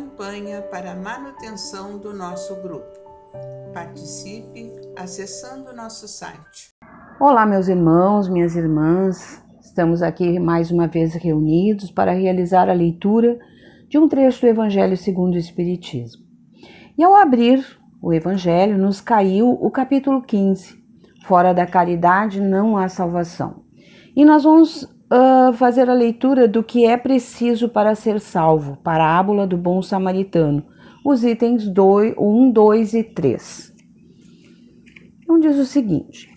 campanha para a manutenção do nosso grupo. Participe acessando nosso site. Olá, meus irmãos, minhas irmãs. Estamos aqui mais uma vez reunidos para realizar a leitura de um trecho do Evangelho segundo o Espiritismo. E ao abrir o Evangelho, nos caiu o capítulo 15, Fora da caridade não há salvação. E nós vamos fazer a leitura do que é preciso para ser salvo, parábola do bom samaritano, os itens 1, 2 e 3. Então diz o seguinte: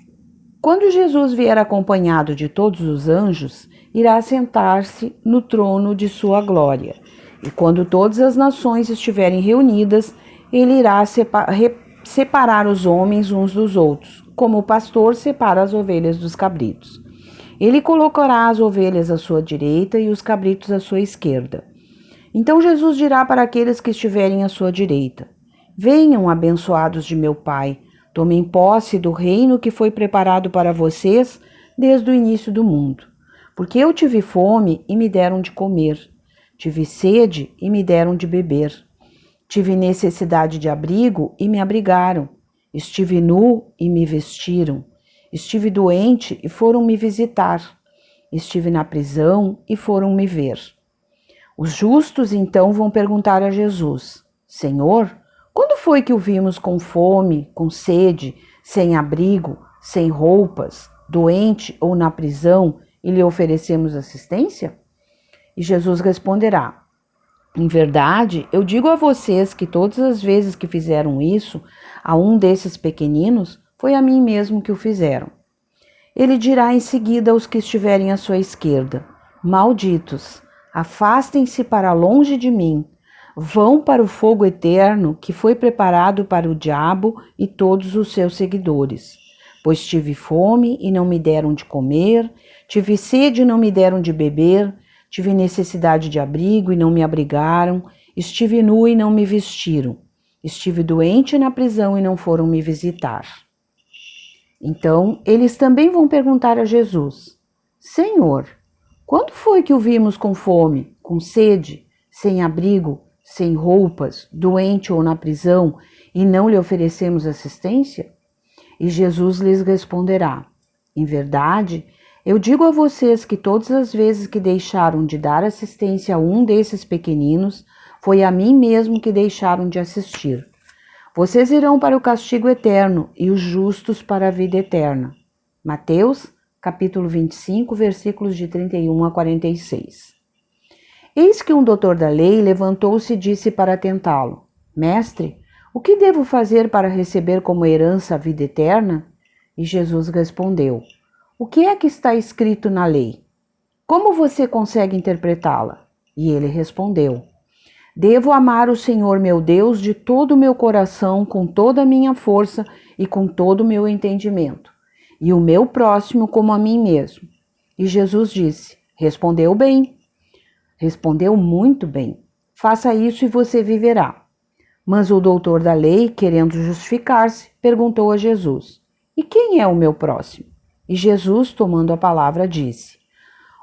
quando Jesus vier acompanhado de todos os anjos, irá sentar-se no trono de sua glória. E quando todas as nações estiverem reunidas, ele irá separar os homens uns dos outros, como o pastor separa as ovelhas dos cabritos. Ele colocará as ovelhas à sua direita e os cabritos à sua esquerda. Então Jesus dirá para aqueles que estiverem à sua direita: venham, abençoados de meu Pai, tomem posse do reino que foi preparado para vocês desde o início do mundo. Porque eu tive fome e me deram de comer, tive sede e me deram de beber, tive necessidade de abrigo e me abrigaram, estive nu e me vestiram, estive doente e foram me visitar, estive na prisão e foram me ver. Os justos então vão perguntar a Jesus: Senhor, quando foi que o vimos com fome, com sede, sem abrigo, sem roupas, doente ou na prisão e lhe oferecemos assistência? E Jesus responderá: em verdade, eu digo a vocês que todas as vezes que fizeram isso a um desses pequeninos, foi a mim mesmo que o fizeram. Ele dirá em seguida aos que estiverem à sua esquerda: malditos, afastem-se para longe de mim. Vão para o fogo eterno que foi preparado para o diabo e todos os seus seguidores. Pois tive fome e não me deram de comer, tive sede e não me deram de beber, tive necessidade de abrigo e não me abrigaram, estive nu e não me vestiram, estive doente na prisão e não foram me visitar. Então, eles também vão perguntar a Jesus: Senhor, quando foi que o vimos com fome, com sede, sem abrigo, sem roupas, doente ou na prisão, e não lhe oferecemos assistência? E Jesus lhes responderá: em verdade, eu digo a vocês que todas as vezes que deixaram de dar assistência a um desses pequeninos, foi a mim mesmo que deixaram de assistir. Vocês irão para o castigo eterno e os justos para a vida eterna. Mateus, capítulo 25, versículos de 31 a 46. Eis que um doutor da lei levantou-se e disse para tentá-lo: Mestre, o que devo fazer para receber como herança a vida eterna? E Jesus respondeu: o que é que está escrito na lei? Como você consegue interpretá-la? E ele respondeu: devo amar o Senhor meu Deus de todo o meu coração, com toda a minha força e com todo o meu entendimento, e o meu próximo como a mim mesmo. E Jesus disse: respondeu bem. Respondeu muito bem. Faça isso e você viverá. Mas o doutor da lei, querendo justificar-se, perguntou a Jesus: e quem é o meu próximo? E Jesus, tomando a palavra, disse: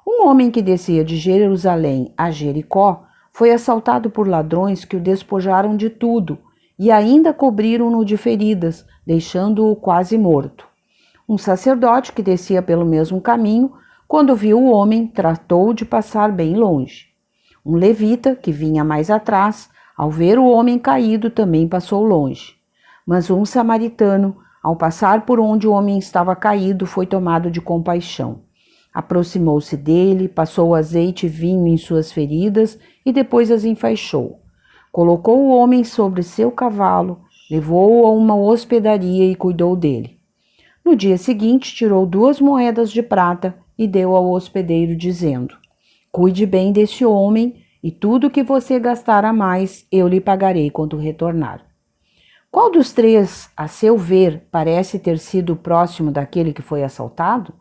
um homem que descia de Jerusalém a Jericó foi assaltado por ladrões que o despojaram de tudo e ainda cobriram-no de feridas, deixando-o quase morto. Um sacerdote que descia pelo mesmo caminho, quando viu o homem, tratou de passar bem longe. Um levita, que vinha mais atrás, ao ver o homem caído, também passou longe. Mas um samaritano, ao passar por onde o homem estava caído, foi tomado de compaixão. Aproximou-se dele, passou azeite e vinho em suas feridas e depois as enfaixou. Colocou o homem sobre seu cavalo, levou-o a uma hospedaria e cuidou dele. No dia seguinte, tirou 2 moedas de prata e deu ao hospedeiro, dizendo: cuide bem desse homem e tudo que você gastar a mais, eu lhe pagarei quando retornar. Qual dos 3, a seu ver, parece ter sido próximo daquele que foi assaltado?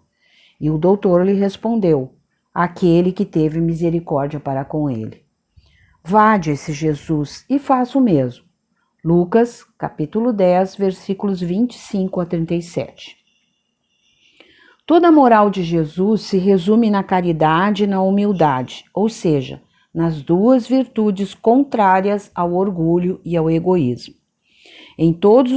E o doutor lhe respondeu: aquele que teve misericórdia para com ele. Vá, disse Jesus, e faça o mesmo. Lucas, capítulo 10, versículos 25 a 37. Toda a moral de Jesus se resume na caridade e na humildade, ou seja, nas duas virtudes contrárias ao orgulho e ao egoísmo. Em todos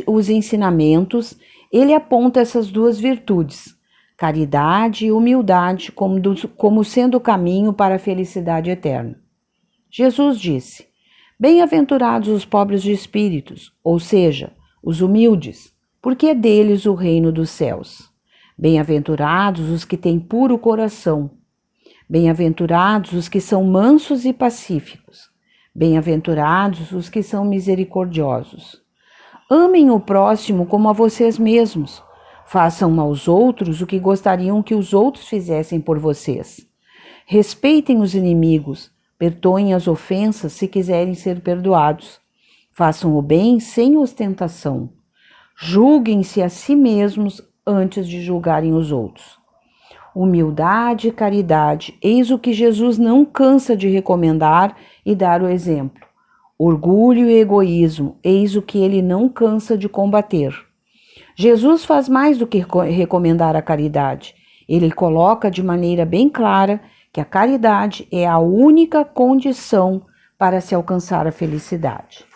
os ensinamentos, ele aponta essas duas virtudes, caridade e humildade, como sendo o caminho para a felicidade eterna. Jesus disse: bem-aventurados os pobres de espíritos, ou seja, os humildes, porque é deles o reino dos céus. Bem-aventurados os que têm puro coração. Bem-aventurados os que são mansos e pacíficos. Bem-aventurados os que são misericordiosos. Amem o próximo como a vocês mesmos. Façam aos outros o que gostariam que os outros fizessem por vocês. Respeitem os inimigos, perdoem as ofensas se quiserem ser perdoados. Façam o bem sem ostentação. Julguem-se a si mesmos antes de julgarem os outros. Humildade e caridade, eis o que Jesus não cansa de recomendar e dar o exemplo. Orgulho e egoísmo, eis o que ele não cansa de combater. Jesus faz mais do que recomendar a caridade. Ele coloca de maneira bem clara que a caridade é a única condição para se alcançar a felicidade.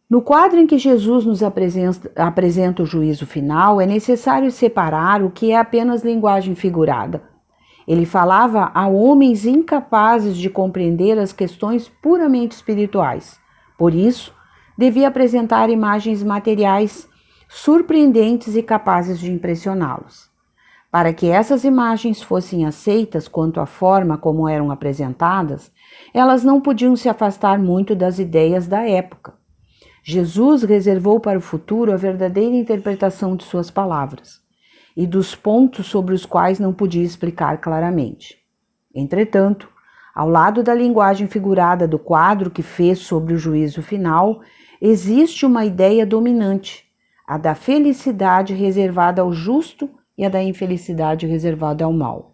No quadro em que Jesus nos apresenta o juízo final, é necessário separar o que é apenas linguagem figurada. Ele falava a homens incapazes de compreender as questões puramente espirituais. Por isso, devia apresentar imagens materiais surpreendentes e capazes de impressioná-los. Para que essas imagens fossem aceitas quanto à forma como eram apresentadas, elas não podiam se afastar muito das ideias da época. Jesus reservou para o futuro a verdadeira interpretação de suas palavras e dos pontos sobre os quais não podia explicar claramente. Entretanto, ao lado da linguagem figurada do quadro que fez sobre o juízo final, existe uma ideia dominante, a da felicidade reservada ao justo e a da infelicidade reservada ao mal.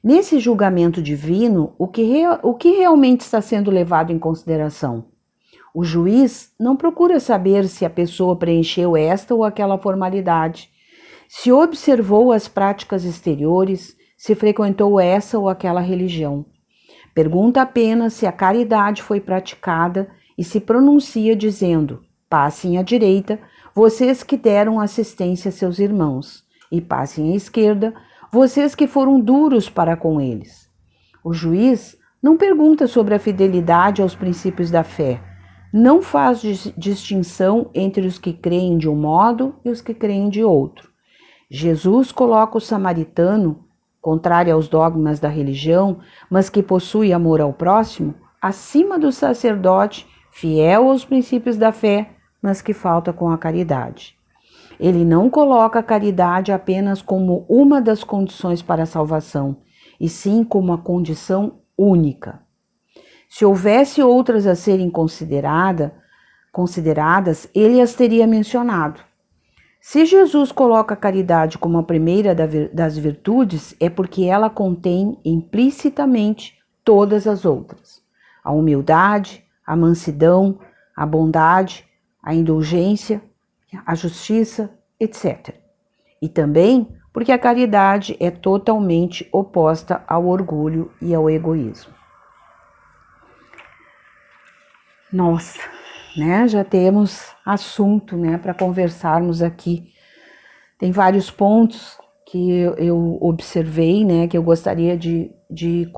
Nesse julgamento divino, o que realmente está sendo levado em consideração? O juiz não procura saber se a pessoa preencheu esta ou aquela formalidade, se observou as práticas exteriores, se frequentou essa ou aquela religião. Pergunta apenas se a caridade foi praticada e se pronuncia dizendo: passem à direita, vocês que deram assistência a seus irmãos, e passem à esquerda, vocês que foram duros para com eles. O juiz não pergunta sobre a fidelidade aos princípios da fé, não faz distinção entre os que creem de um modo e os que creem de outro. Jesus coloca o samaritano, contrário aos dogmas da religião, mas que possui amor ao próximo, acima do sacerdote, fiel aos princípios da fé, mas que falta com a caridade. Ele não coloca a caridade apenas como uma das condições para a salvação, e sim como uma condição única. Se houvesse outras a serem consideradas, ele as teria mencionado. Se Jesus coloca a caridade como a primeira das virtudes, é porque ela contém implicitamente todas as outras: a humildade, a mansidão, a bondade, a indulgência, a justiça, etc. E também porque a caridade é totalmente oposta ao orgulho e ao egoísmo. Nossa, né? Já temos assunto, né, para conversarmos aqui. Tem vários pontos que eu observei, né, que eu gostaria de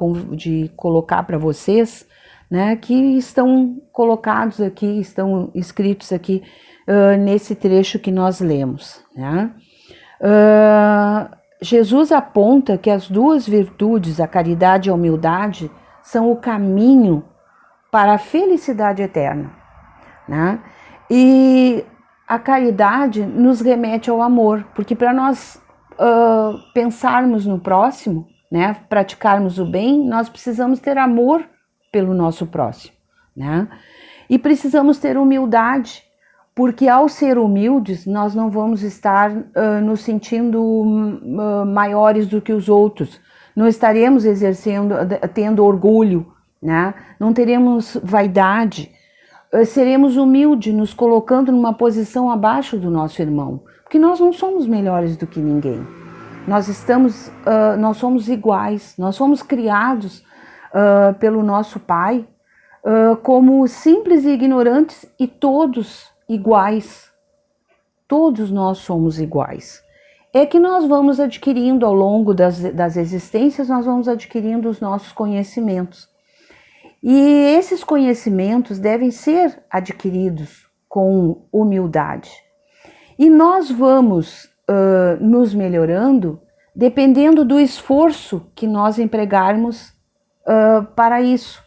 colocar para vocês, né, que estão colocados aqui, estão escritos aqui nesse trecho que nós lemos, né? Jesus aponta que as duas virtudes, a caridade e a humildade, são o caminho para a felicidade eterna, né? E a caridade nos remete ao amor, porque para nós pensarmos no próximo, né, praticarmos o bem, nós precisamos ter amor pelo nosso próximo, né? E precisamos ter humildade, porque ao ser humildes, nós não vamos estar nos sentindo maiores do que os outros, não estaremos tendo orgulho, né? Não teremos vaidade, seremos humildes, nos colocando numa posição abaixo do nosso irmão, porque nós não somos melhores do que ninguém, Nós somos iguais, nós somos criados pelo nosso Pai como simples e ignorantes e todos iguais. Todos nós somos iguais. É que nós vamos adquirindo ao longo das existências, nós vamos adquirindo os nossos conhecimentos. E esses conhecimentos devem ser adquiridos com humildade. E nós vamos nos melhorando dependendo do esforço que nós empregarmos para isso.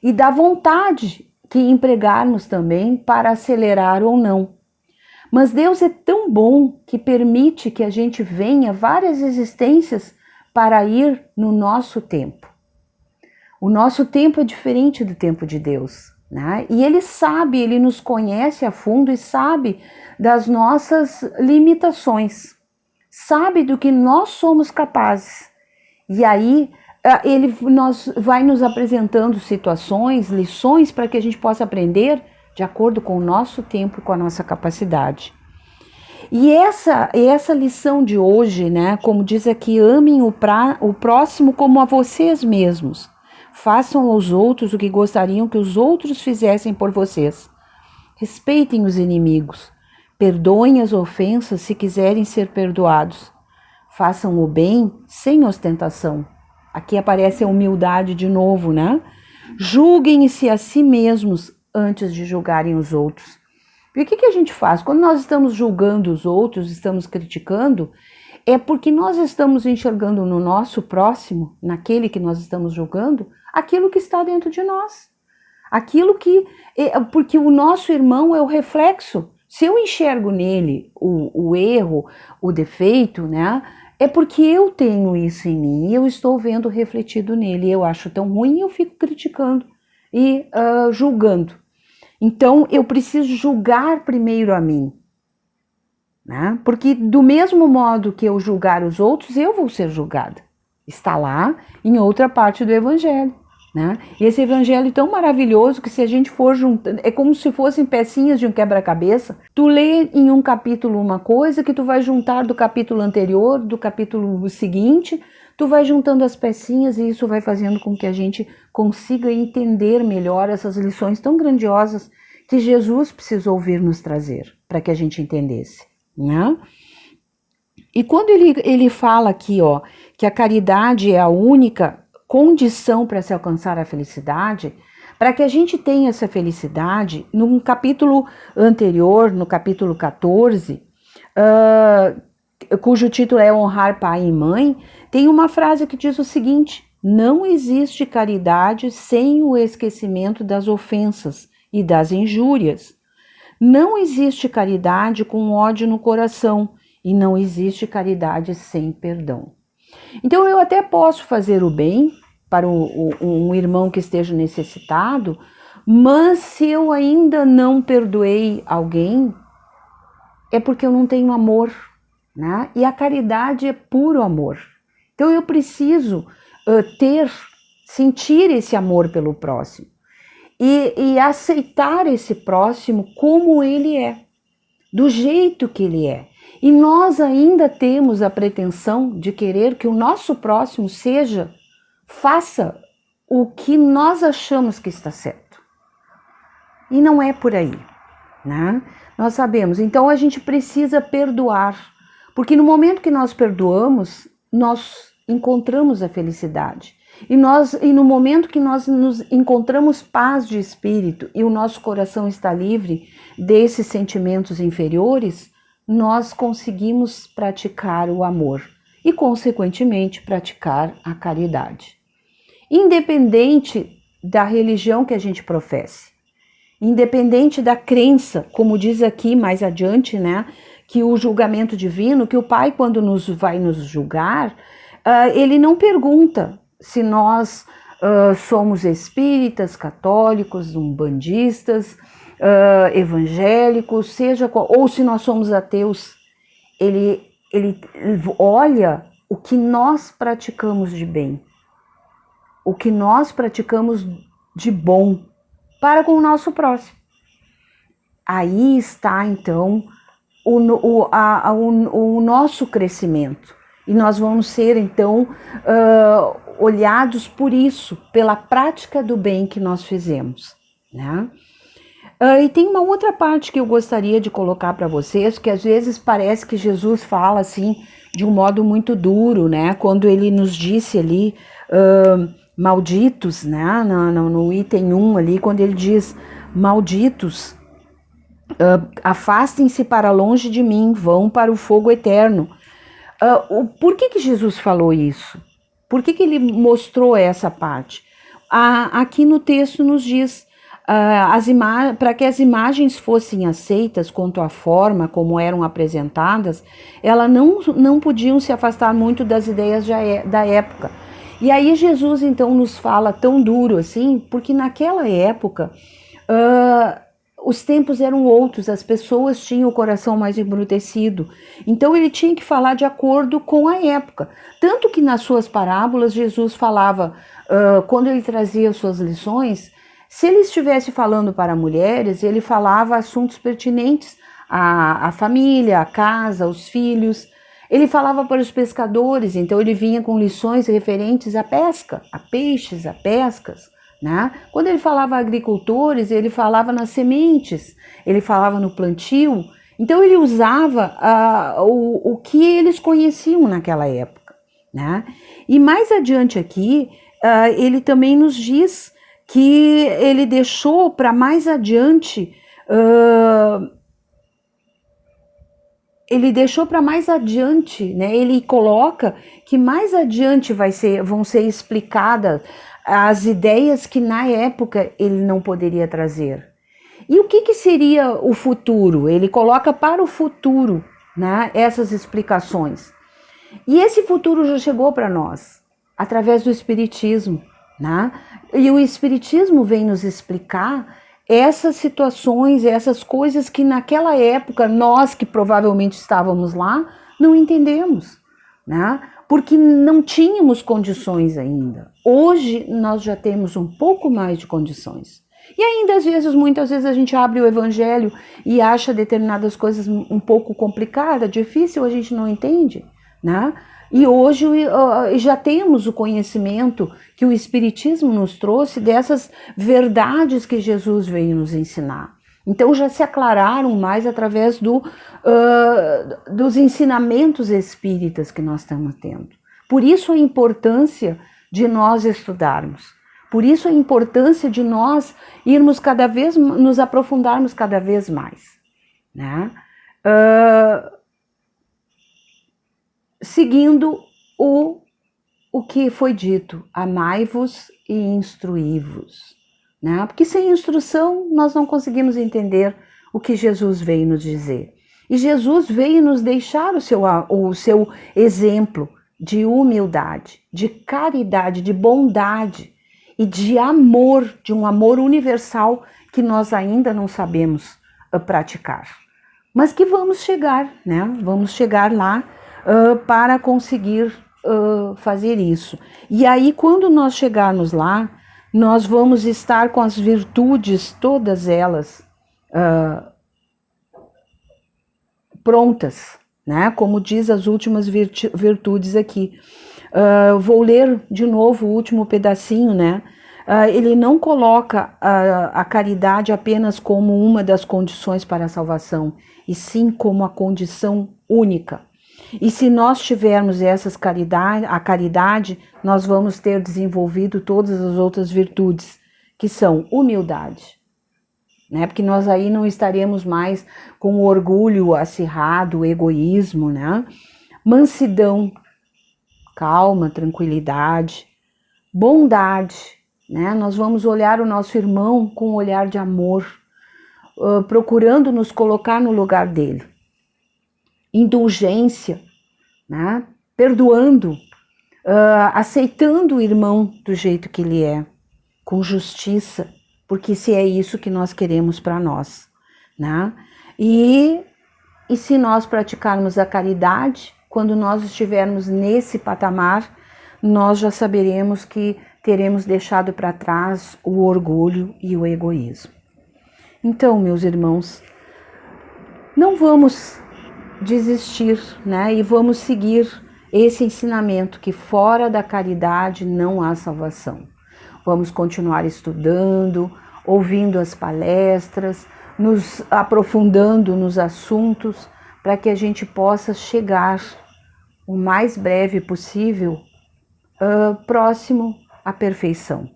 E da vontade que empregarmos também para acelerar ou não. Mas Deus é tão bom que permite que a gente venha várias existências para ir no nosso tempo. O nosso tempo é diferente do tempo de Deus, né? E Ele sabe, Ele nos conhece a fundo e sabe das nossas limitações, sabe do que nós somos capazes. E aí Ele vai nos apresentando situações, lições para que a gente possa aprender de acordo com o nosso tempo e com a nossa capacidade. E essa lição de hoje, né, como diz aqui, amem o próximo como a vocês mesmos. Façam aos outros o que gostariam que os outros fizessem por vocês. Respeitem os inimigos. Perdoem as ofensas se quiserem ser perdoados. Façam o bem sem ostentação. Aqui aparece a humildade de novo, né? Julguem-se a si mesmos antes de julgarem os outros. E o que a gente faz? Quando nós estamos julgando os outros, estamos criticando, é porque nós estamos enxergando no nosso próximo, naquele que nós estamos julgando, aquilo que está dentro de nós. Porque o nosso irmão é o reflexo. Se eu enxergo nele o erro, o defeito, né? É porque eu tenho isso em mim e eu estou vendo refletido nele. Eu acho tão ruim e eu fico criticando e julgando. Então, eu preciso julgar primeiro a mim, né? Porque do mesmo modo que eu julgar os outros, eu vou ser julgada. Está lá em outra parte do Evangelho, né? E esse Evangelho tão maravilhoso que se a gente for juntando, é como se fossem pecinhas de um quebra-cabeça. Tu lê em um capítulo uma coisa que tu vai juntar do capítulo anterior, do capítulo seguinte, tu vai juntando as pecinhas e isso vai fazendo com que a gente consiga entender melhor essas lições tão grandiosas que Jesus precisou vir nos trazer para que a gente entendesse, né? E quando ele fala aqui, ó, que a caridade é a única condição para se alcançar a felicidade, para que a gente tenha essa felicidade, num capítulo anterior, no capítulo 14, cujo título é Honrar Pai e Mãe, tem uma frase que diz o seguinte: não existe caridade sem o esquecimento das ofensas e das injúrias. Não existe caridade com ódio no coração e não existe caridade sem perdão. Então eu até posso fazer o bem para um irmão que esteja necessitado, mas se eu ainda não perdoei alguém, é porque eu não tenho amor, né? E a caridade é puro amor. Então eu preciso sentir esse amor pelo próximo e aceitar esse próximo como ele é, do jeito que ele é. E nós ainda temos a pretensão de querer que o nosso próximo faça o que nós achamos que está certo. E não é por aí, né? Nós sabemos. Então a gente precisa perdoar, porque no momento que nós perdoamos, nós encontramos a felicidade. E no momento que nós nos encontramos paz de espírito e o nosso coração está livre desses sentimentos inferiores, nós conseguimos praticar o amor e, consequentemente, praticar a caridade. Independente da religião que a gente professe, independente da crença, como diz aqui mais adiante, né, que o julgamento divino, que o Pai, quando vai nos julgar, ele não pergunta se nós somos espíritas, católicos, umbandistas, evangélicos, ou se nós somos ateus. Ele olha o que nós praticamos de bem, o que nós praticamos de bom para com o nosso próximo. Aí está, então, o nosso crescimento. E nós vamos ser, então, olhados por isso, pela prática do bem que nós fizemos, né? E tem uma outra parte que eu gostaria de colocar para vocês, que às vezes parece que Jesus fala assim, de um modo muito duro, né? Quando ele nos disse ali, malditos, né? No item 1 ali, quando ele diz, malditos, afastem-se para longe de mim, vão para o fogo eterno. Por que Jesus falou isso? Por que ele mostrou essa parte? Aqui no texto nos diz, para que as imagens fossem aceitas quanto à forma como eram apresentadas, elas não podiam se afastar muito das ideias da época. E aí Jesus então nos fala tão duro assim, porque naquela época os tempos eram outros, as pessoas tinham o coração mais embrutecido. Então ele tinha que falar de acordo com a época. Tanto que nas suas parábolas Jesus falava, quando ele trazia suas lições, se ele estivesse falando para mulheres, ele falava assuntos pertinentes à família, à casa, aos filhos. Ele falava para os pescadores, então ele vinha com lições referentes à pesca, a peixes, a pescas. Né? Quando ele falava a agricultores, ele falava nas sementes, ele falava no plantio. Então ele usava o que eles conheciam naquela época. Né? E mais adiante aqui, ele também nos diz que ele deixou para mais adiante, né? Ele coloca que mais adiante vão ser explicadas as ideias que na época ele não poderia trazer. E o que seria o futuro? Ele coloca para o futuro, né, essas explicações. E esse futuro já chegou para nós, através do Espiritismo. Né? E o Espiritismo vem nos explicar essas situações, essas coisas que naquela época nós que provavelmente estávamos lá não entendemos, né? Porque não tínhamos condições ainda. Hoje nós já temos um pouco mais de condições. E ainda muitas vezes a gente abre o Evangelho e acha determinadas coisas um pouco complicadas, difícil, a gente não entende, né? E hoje já temos o conhecimento que o Espiritismo nos trouxe dessas verdades que Jesus veio nos ensinar. Então já se aclararam mais através dos ensinamentos espíritas que nós estamos tendo. Por isso a importância de nós estudarmos. Por isso a importância de nós irmos nos aprofundarmos cada vez mais. Né? Seguindo o que foi dito, amai-vos e instruí-vos. Né? Porque sem instrução nós não conseguimos entender o que Jesus veio nos dizer. E Jesus veio nos deixar o seu exemplo de humildade, de caridade, de bondade e de amor, de um amor universal que nós ainda não sabemos praticar. Mas que vamos chegar, né? Vamos chegar lá para conseguir fazer isso. E aí, quando nós chegarmos lá, nós vamos estar com as virtudes, todas elas, prontas, né? Como diz as últimas virtudes aqui. Vou ler de novo o último pedacinho, né? Ele não coloca a caridade apenas como uma das condições para a salvação, e sim como a condição única. E se nós tivermos a caridade, nós vamos ter desenvolvido todas as outras virtudes, que são humildade, né? Porque nós aí não estaremos mais com o orgulho acirrado, o egoísmo, né? Mansidão, calma, tranquilidade, bondade, né? Nós vamos olhar o nosso irmão com um olhar de amor, procurando nos colocar no lugar dele. Indulgência, né? Perdoando, aceitando o irmão do jeito que ele é, com justiça, porque se é isso que nós queremos para nós, né? E se nós praticarmos a caridade, quando nós estivermos nesse patamar, nós já saberemos que teremos deixado para trás o orgulho e o egoísmo. Então, meus irmãos, não vamos desistir, né? E vamos seguir esse ensinamento que fora da caridade não há salvação. Vamos continuar estudando, ouvindo as palestras, nos aprofundando nos assuntos, para que a gente possa chegar o mais breve possível próximo à perfeição.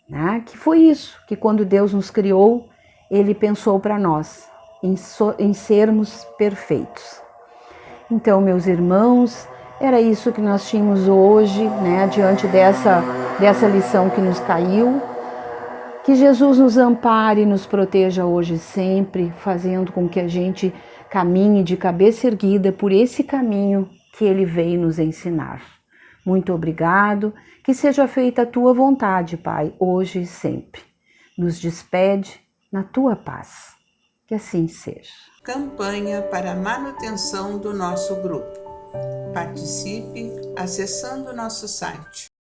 Né? Que foi isso, que quando Deus nos criou, Ele pensou para nós, em sermos perfeitos. Então, meus irmãos, era isso que nós tínhamos hoje, né, diante dessa lição que nos caiu. Que Jesus nos ampare e nos proteja hoje e sempre, fazendo com que a gente caminhe de cabeça erguida por esse caminho que Ele veio nos ensinar. Muito obrigado, que seja feita a Tua vontade, Pai, hoje e sempre. Nos despede na Tua paz. Que assim seja. Campanha para a manutenção do nosso grupo. Participe acessando nosso site